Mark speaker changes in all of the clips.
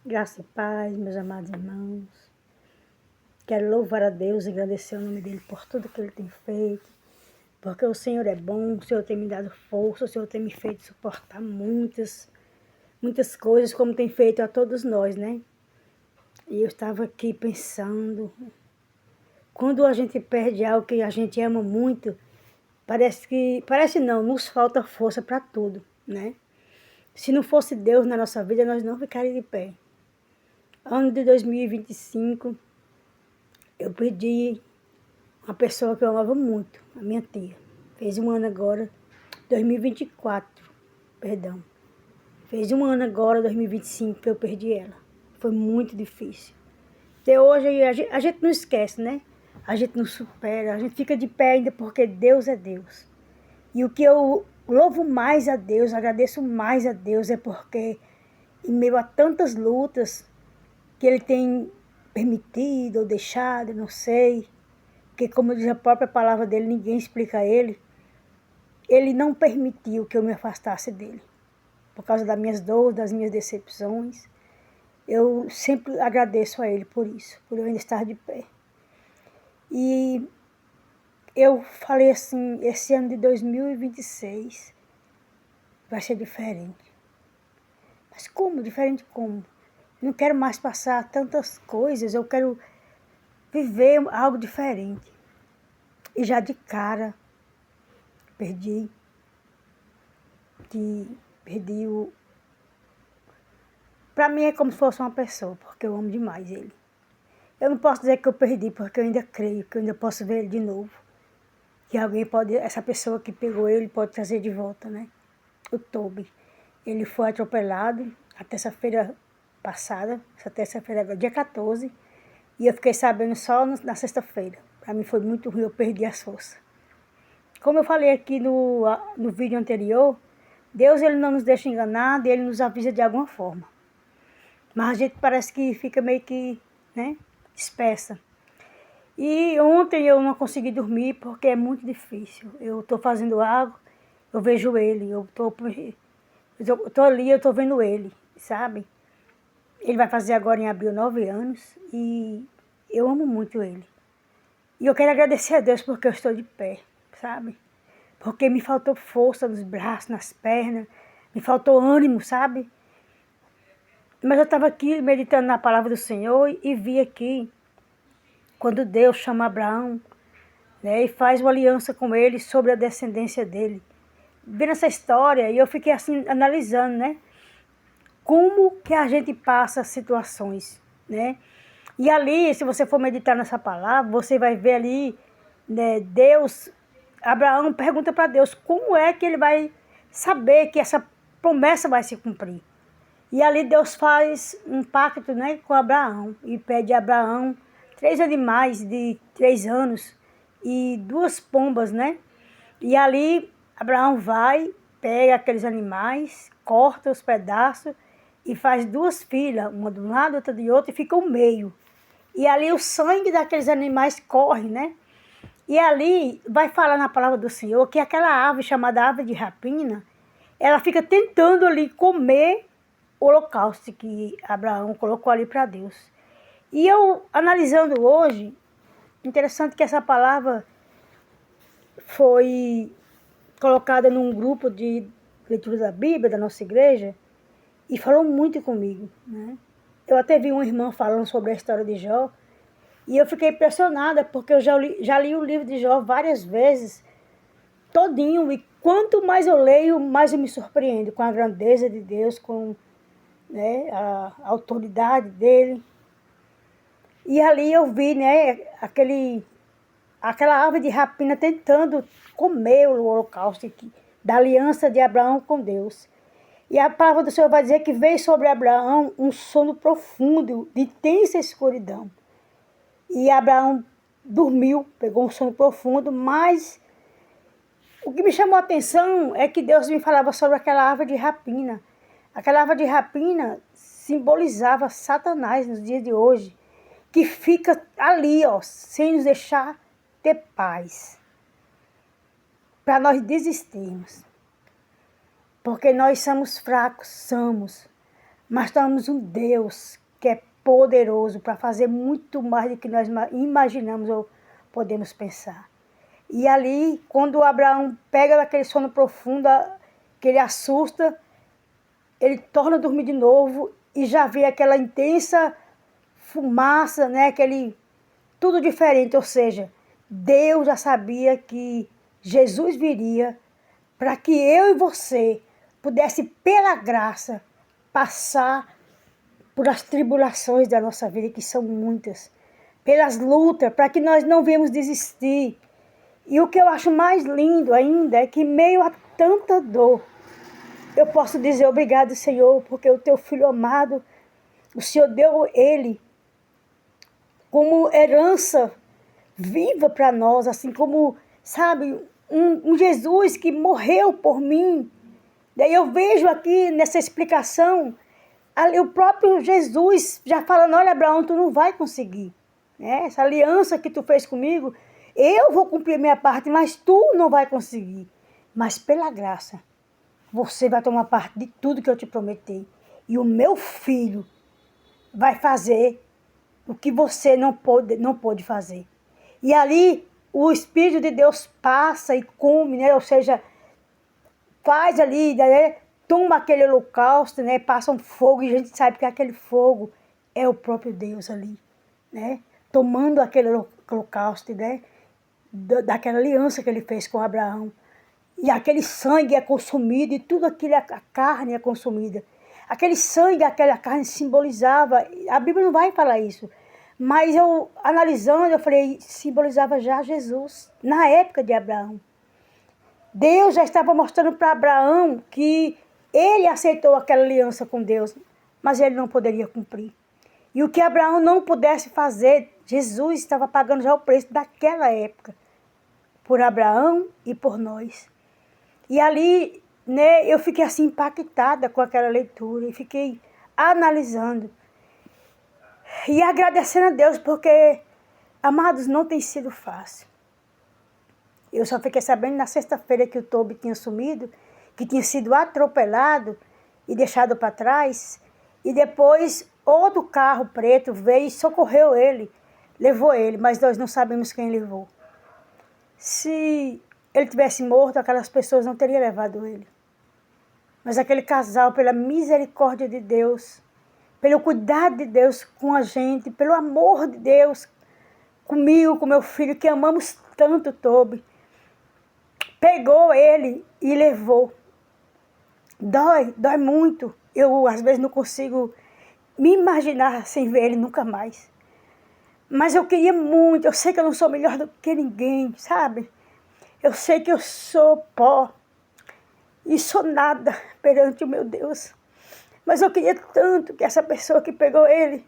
Speaker 1: Graça e paz, meus amados irmãos. Quero louvar a Deus e agradecer o nome dEle por tudo que Ele tem feito, porque o Senhor é bom, o Senhor tem me dado força, o Senhor tem me feito suportar muitas coisas, como tem feito a todos nós, né? E eu estava aqui pensando, quando a gente perde algo que a gente ama muito, parece não, nos falta força para tudo, né? Se não fosse Deus na nossa vida, nós não ficaríamos de pé. Ano de 2025, eu perdi uma pessoa que eu amava muito, a minha tia. Fez um ano agora, 2024, perdão. Fez um ano agora, 2025, que eu perdi ela. Foi muito difícil. Até hoje a gente não esquece, né? A gente não supera, a gente fica de pé ainda porque Deus é Deus. E o que eu louvo mais a Deus, agradeço mais a Deus, é porque em meio a tantas lutas que Ele tem permitido ou deixado, não sei, porque como diz a própria palavra dele, ninguém explica a ele não permitiu que eu me afastasse dele. Por causa das minhas dores, das minhas decepções. Eu sempre agradeço a ele por isso, por eu ainda estar de pé. E eu falei assim, esse ano de 2026 vai ser diferente. Mas como? Diferente como? Não quero mais passar tantas coisas, eu quero viver algo diferente. E já de cara, perdi o... Para mim é como se fosse uma pessoa, porque eu amo demais ele. Eu não posso dizer que eu perdi, porque eu ainda creio, que eu ainda posso ver ele de novo. Que alguém pode, essa pessoa que pegou ele pode trazer de volta, né? O Toby. Ele foi atropelado a terça-feira passada, essa terça-feira agora, dia 14, e eu fiquei sabendo só na sexta-feira. Para mim foi muito ruim, eu perdi as forças. Como eu falei aqui no vídeo anterior, Deus ele não nos deixa enganar, ele nos avisa de alguma forma. Mas a gente parece que fica meio que, né, dispersa. E ontem eu não consegui dormir porque é muito difícil. Eu estou fazendo algo, eu vejo ele, eu tô ali, eu estou vendo ele, sabe? Ele vai fazer agora em abril 9 anos e eu amo muito ele. E eu quero agradecer a Deus porque eu estou de pé, sabe? Porque me faltou força nos braços, nas pernas, me faltou ânimo, sabe? Mas eu estava aqui meditando na palavra do Senhor e vi aqui, quando Deus chama Abraão, né, e faz uma aliança com ele sobre a descendência dele. Vendo essa história, e eu fiquei assim, analisando, né? Como que a gente passa situações, né? E ali, se você for meditar nessa palavra, você vai ver ali, né, Deus, Abraão pergunta para Deus como é que ele vai saber que essa promessa vai se cumprir. E ali Deus faz um pacto, né, com Abraão e pede a Abraão 3 animais de 3 anos e 2 pombas, né? E ali Abraão vai, pega aqueles animais, corta os pedaços e faz 2 filas, uma de um lado, outra de outro, e fica o meio. E ali o sangue daqueles animais corre, né? E ali vai falar na palavra do Senhor que aquela ave chamada ave de rapina, ela fica tentando ali comer o holocausto que Abraão colocou ali para Deus. E eu, analisando hoje, interessante que essa palavra foi colocada num grupo de leitura da Bíblia da nossa igreja e falou muito comigo, né? Eu até vi uma irmã falando sobre a história de Jó e eu fiquei impressionada porque eu já li o livro de Jó várias vezes, todinho, e quanto mais eu leio, mais eu me surpreendo com a grandeza de Deus, com, né, a autoridade dele. E ali eu vi, né, aquela ave de rapina tentando comer o holocausto da aliança de Abraão com Deus. E a palavra do Senhor vai dizer que veio sobre Abraão um sono profundo, de intensa escuridão. E Abraão dormiu, pegou um sono profundo, mas o que me chamou a atenção é que Deus me falava sobre aquela árvore de rapina. Aquela árvore de rapina simbolizava Satanás nos dias de hoje, que fica ali, ó, sem nos deixar ter paz, para nós desistirmos. Porque nós somos fracos, somos. Mas temos um Deus que é poderoso para fazer muito mais do que nós imaginamos ou podemos pensar. E ali, quando Abraão pega daquele sono profundo, que ele assusta, ele torna a dormir de novo e já vê aquela intensa fumaça, né? Aquele tudo diferente, ou seja, Deus já sabia que Jesus viria para que eu e você pudesse, pela graça, passar por as tribulações da nossa vida, que são muitas, pelas lutas, para que nós não venhamos desistir. E o que eu acho mais lindo ainda é que, em meio a tanta dor, eu posso dizer obrigado, Senhor, porque o teu filho amado, o Senhor deu ele como herança viva para nós, assim como, sabe, um Jesus que morreu por mim. Daí eu vejo aqui nessa explicação, ali o próprio Jesus já falando, olha, Abraão, tu não vai conseguir, né? Essa aliança que tu fez comigo, eu vou cumprir minha parte, mas tu não vai conseguir. Mas pela graça, você vai tomar parte de tudo que eu te prometi. E o meu filho vai fazer o que você não pôde fazer. E ali o Espírito de Deus passa e come, né? Ou seja, faz ali, né? Toma aquele holocausto, né? Passa um fogo e a gente sabe que aquele fogo é o próprio Deus ali, né? Tomando aquele holocausto, né? Daquela aliança que ele fez com Abraão. E aquele sangue é consumido e tudo aquilo, a carne é consumida. Aquele sangue, aquela carne simbolizava, a Bíblia não vai falar isso, mas eu, analisando, eu falei, simbolizava já Jesus, na época de Abraão. Deus já estava mostrando para Abraão que ele aceitou aquela aliança com Deus, mas ele não poderia cumprir. E o que Abraão não pudesse fazer, Jesus estava pagando já o preço daquela época, por Abraão e por nós. E ali, né, eu fiquei assim impactada com aquela leitura e fiquei analisando. E agradecendo a Deus, porque, amados, não tem sido fácil. Eu só fiquei sabendo na sexta-feira que o Toby tinha sumido, que tinha sido atropelado e deixado para trás. E depois outro carro preto veio e socorreu ele, levou ele, mas nós não sabemos quem levou. Se ele tivesse morto, aquelas pessoas não teriam levado ele. Mas aquele casal, pela misericórdia de Deus, pelo cuidado de Deus com a gente, pelo amor de Deus comigo, com meu filho, que amamos tanto, Toby, pegou ele e levou. Dói muito. Eu, às vezes, não consigo me imaginar sem ver ele nunca mais. Mas eu queria muito, eu sei que eu não sou melhor do que ninguém, sabe? Eu sei que eu sou pó e sou nada perante o meu Deus. Mas eu queria tanto que essa pessoa que pegou ele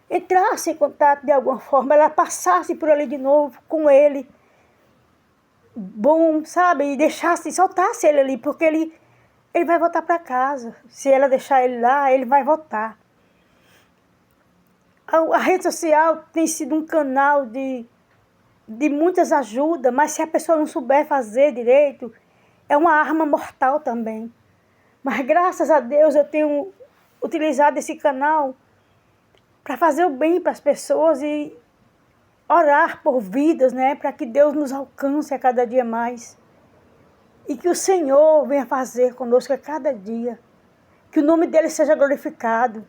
Speaker 1: entrasse em contato de alguma forma, ela passasse por ali de novo com ele. Bom, sabe? E deixasse, soltasse ele ali, porque ele vai voltar para casa. Se ela deixar ele lá, ele vai voltar. A rede social tem sido um canal de muitas ajudas, mas se a pessoa não souber fazer direito, é uma arma mortal também. Mas graças a Deus eu tenho utilizado esse canal para fazer o bem para as pessoas e orar por vidas, né? Para que Deus nos alcance a cada dia mais. E que o Senhor venha fazer conosco a cada dia. Que o nome dele seja glorificado.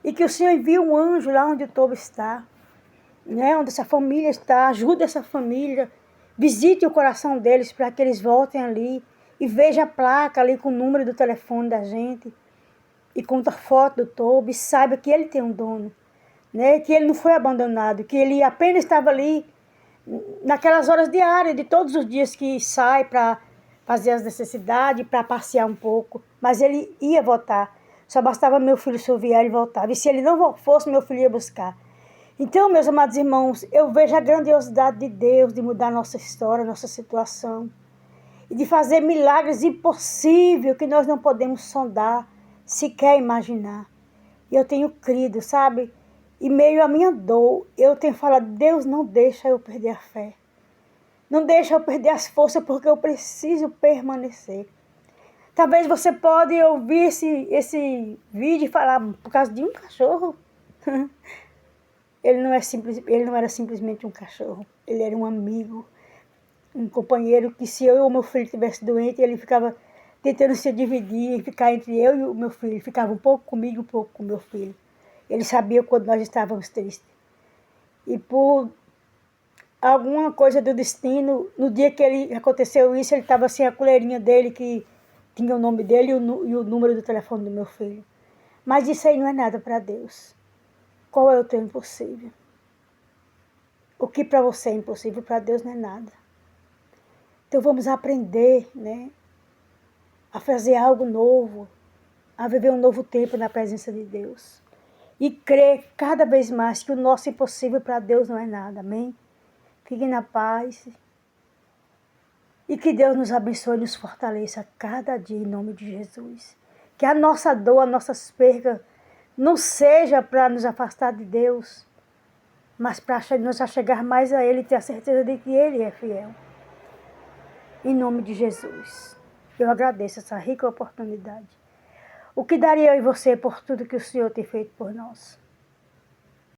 Speaker 1: E que o Senhor envie um anjo lá onde o Toby está, né? Onde essa família está. Ajude essa família. Visite o coração deles para que eles voltem ali. E veja a placa ali com o número do telefone da gente. E com a foto do Toby. Saiba que ele tem um dono. Né? Que ele não foi abandonado. Que ele apenas estava ali naquelas horas diárias de todos os dias que sai para fazer as necessidades, para passear um pouco. Mas ele ia voltar. Só bastava meu filho assoviar e ele voltava. E se ele não fosse, meu filho ia buscar. Então, meus amados irmãos, eu vejo a grandiosidade de Deus de mudar nossa história, nossa situação. E de fazer milagres impossíveis que nós não podemos sondar, sequer imaginar. E eu tenho crido, sabe? E meio à minha dor, eu tenho falado, Deus, não deixa eu perder a fé. Não deixa eu perder as forças, porque eu preciso permanecer. Talvez você pode ouvir esse vídeo e falar, por causa de um cachorro. Ele não era simplesmente um cachorro. Ele era um amigo, um companheiro que, se eu ou meu filho estivesse doente, ele ficava tentando se dividir e ficar entre eu e o meu filho. Ficava um pouco comigo, um pouco com o meu filho. Ele sabia quando nós estávamos tristes. E por alguma coisa do destino, no dia que aconteceu isso, ele estava sem a coleirinha dele, que tinha o nome dele e o número do telefone do meu filho. Mas isso aí não é nada para Deus. Qual é o teu impossível? O que para você é impossível, para Deus não é nada. Então vamos aprender, né, a fazer algo novo, a viver um novo tempo na presença de Deus. E crer cada vez mais que o nosso impossível para Deus não é nada, amém? Fiquem na paz. E que Deus nos abençoe e nos fortaleça cada dia em nome de Jesus. Que a nossa dor, as nossas percas, não seja para nos afastar de Deus, mas para nos achegar mais a Ele e ter a certeza de que Ele é fiel. Em nome de Jesus. Eu agradeço essa rica oportunidade. O que daria eu e você por tudo que o Senhor tem feito por nós?